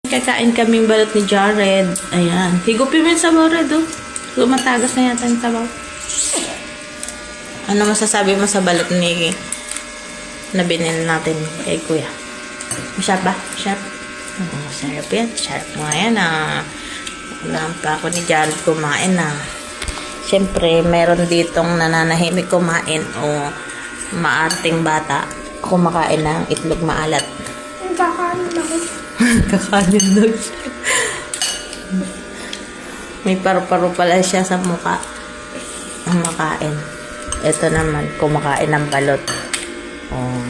Kakain kaming balot ni Jared. Ayan. Higupin mo yung sabaw, Red, oh. Lumatagas na yata yung sabaw. Ano masasabi mo sa balot ni na binili natin kay Kuya? Masarap ba? Masarap? Oo, sarap yan. Sarap mo yan, ah. Alam pa ako ni Jared kumain, ah. Siyempre, meron ditong nananahimik kumain o maarting bata kumakain ng itlog maalat. Kakanin ako. Kakanin daw siya. May paru-paro pala siya sa mukha. Ang makain. Ito naman, kumakain ng balot. Oh,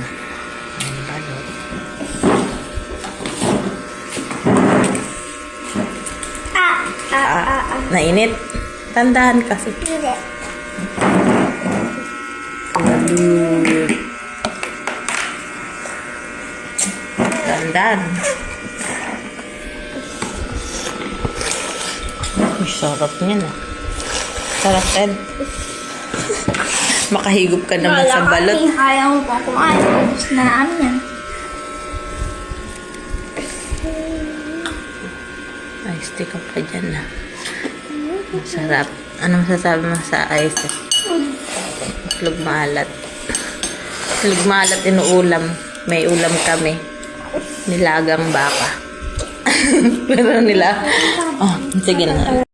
ang balot. Nainit? Tandaan kasi. Hindi. Balot. Tandaan. Uy, sarap niya na. Sarap, Ed. Makahigop ka naman sa balot. Ayaw mo pa kumain. Gusto na namin yan. Ay, stick up ka dyan na. Masarap. Ano masasabi mo sa ice? Itlog maalat. Itlog maalat inuulam. May ulam kami. Nilagang baka. Pero nila, oh, sige na.